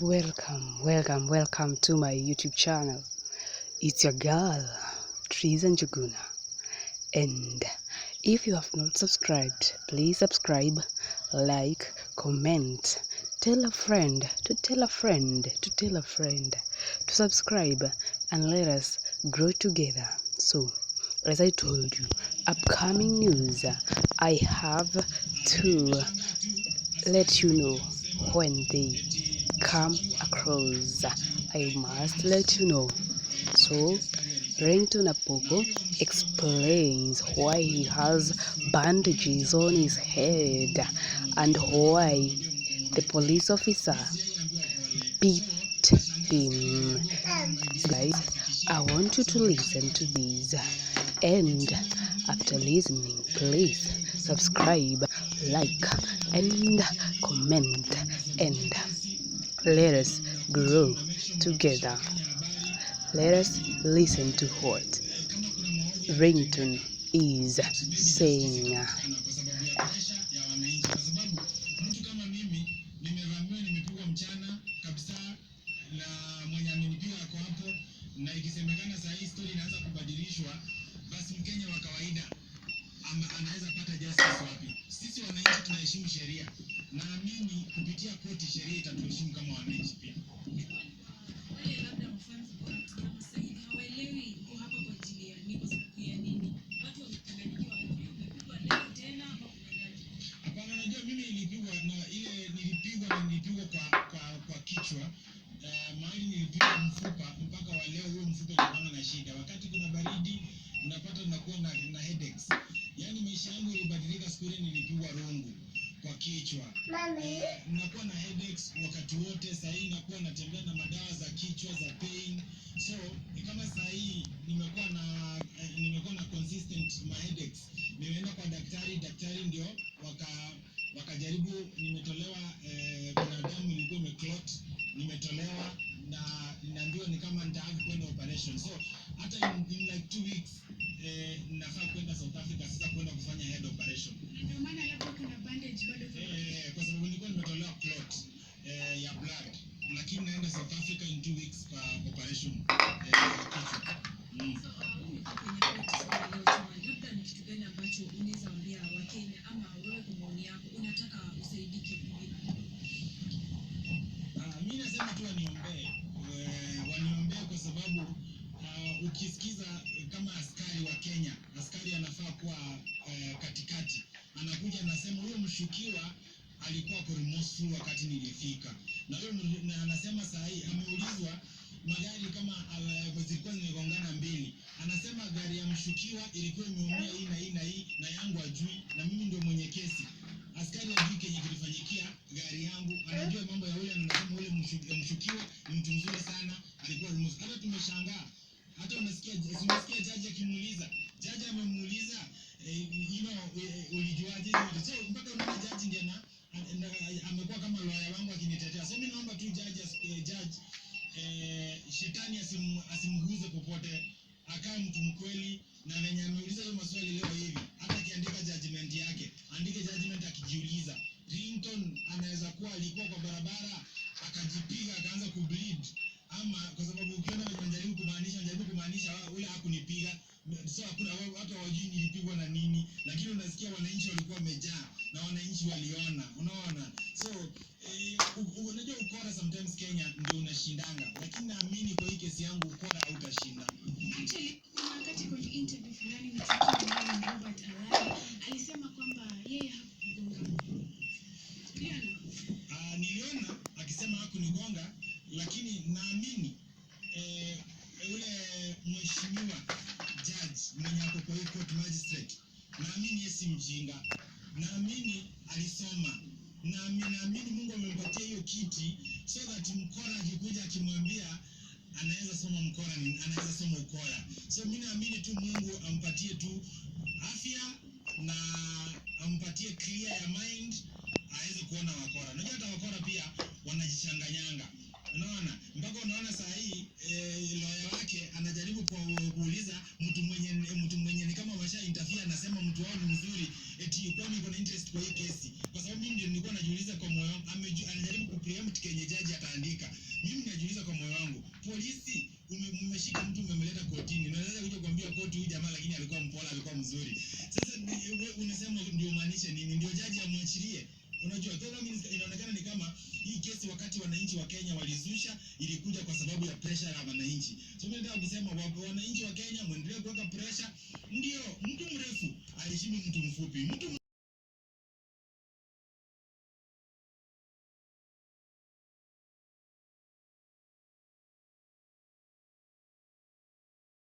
Welcome to my YouTube channel. It's your girl, Trees and Jaguna. And if you have not subscribed, please subscribe, like, comment, tell a friend to tell a friend to tell a friend to subscribe, and let us grow together. So, as I told you, upcoming news, I have to let you know when they come across. I must let you know. So, Ringtone Apoko explains why he has bandages on his head and why the police officer beat him. Guys, I want you to listen to these, and after listening, please subscribe, like, and comment, and let us grow together. Let us listen to what Ringtone is saying. Na ikisemekana saa hii story inaanza kubadilishwa, basi Mkenya wa kawaida anaweza pata justice wapi? Sisi wananchi tunaheshimu sheria. Naamini kupitia koti sheria itatuheshimu kama wananchi pia. Wale labda mfano kama sasa hivi hawaelewi uko hapa kwa ajili ya nini, kwa sababu ya nini? Watu wamechanganyikiwa, wamepigwa leo tena ama kuendaje? Hapana, najua mimi nilipigwa na ile nilipigwa kwa kichwa. Mahali nilipigwa mfupa, mpaka wa leo huo mfupa ulikuwa na shida. Wakati kuna baridi unapata unakuwa na headaches. Yaani maisha yangu ilibadilika siku ile nilipigwa rungu kwa kichwa. Nakuwa na headaches wakati wote. Saa hii nakuwa natembea na madawa za kichwa za pain. So kama saa hii nimekuwa na consistent headaches. Nimeenda kwa daktari ndio wakajaribu, nimetolewa kuna damu ilikuwa imeclot, nimetolewa na ninaambiwa ni kama nitaanza kwenda operation. So hata in like 2 weeks nafaa kwenda South Africa sasa kwenda kufanya head operation. Ndio maana labda kuna bandage bado kwa sababu nilikuwa nimetolewa clot ya blood, lakini naenda South Africa in 2 weeks kwa operation kichwa. Labda ni kitu gani ambacho unaweza ambia Wakenya ama wewe kwa maoni yako unataka usaidike vipi? Mimi nasema tu waniombee kwa sababu ukisikiza kama askari wa Kenya, askari anafaa kuwa katikati. Anakuja anasema huyo mshukiwa alikuwa remorseful wakati nilifika. Na huyo anasema saa hii ameulizwa magari kama zilikuwa zimegongana mbili. Anasema gari ya mshukiwa ilikuwa imeumia hii na yangu ajui, na mimi ndio mwenye kesi. Askari ajui kenye kilifanyikia gari yangu, anajua mambo ya ule, anasema ule mshukiwa ni mtu mzuri sana, alikuwa remorseful. Hata tumeshangaa, hata unasikia jaji akimuuliza, jaji amemuuliza ulijuaje? So mpaka unaona jaji ndiye amekuwa kama lawyer wangu akinitetea. So mimi naomba tu jaji shetani asimguze popote, akae mtu mkweli, na mwenye ameuliza hiyo maswali leo hivi, hata akiandika judgment yake, andike judgment akijiuliza Ringtone anaweza kuwa alikuwa kwa barabara akajipiga akaanza kubleed, ama kwa sababu ukiona anajaribu kumaanisha ule hakunipiga. So hakuna watu hawajui nilipigwa na nini, lakini unasikia wananchi walikuwa wamejaa na wananchi waliona, unaona. So unajua ukora sometimes Kenya ndio unashindanga, lakini naamini kwa hii kesi yangu ukora hautashinda. Actually wakati kwenye interview fulani mtakatifu na Robert Alai alisema kwamba yeye hakunigonga. Niliona akisema hakunigonga, lakini naamini ule mheshimiwa judge mwenye hapo kwa court magistrate, naamini yeye si mjinga, naamini alisoma, naamini Mungu amempatia hiyo kiti so that mkora akikuja akimwambia anaweza soma mkora, anaweza soma ukora. So mimi naamini tu Mungu ampatie tu afya na ampatie clear ya mind, aweze kuona wakora. Unajua hata wakora pia wanajichanganyanga, unaona. Mpaka unaona saa hii lawyer wake anajaribu kuuliza mtu mwenye ni kama washa interfere, anasema mtu wao ni mzuri, eti kwani uko na interest kwa hii kesi. Kwa sababu mimi ndio nilikuwa najiuliza kwa moyo, anajaribu kupreempt kenye jaji ataandika. mimi najiuliza kwa moyo wangu, polisi mmeshika mtu mmemleta kotini, unaweza kuja kuambia koti huyu jamaa lakini alikuwa mpole, alikuwa mzuri. Sasa wewe unasema ndio maanisha nini? Ndio jaji amwachilie? Unajua tena mimi inaonekana ni kama hii kesi wakati wananchi wa Kenya walizusha ilikuja kwa sababu ya pressure ya wananchi. So mimi nataka kusema wananchi wa Kenya muendelee kuweka pressure. Ndio mtu mrefu aheshimu mtu mfupi. Mtu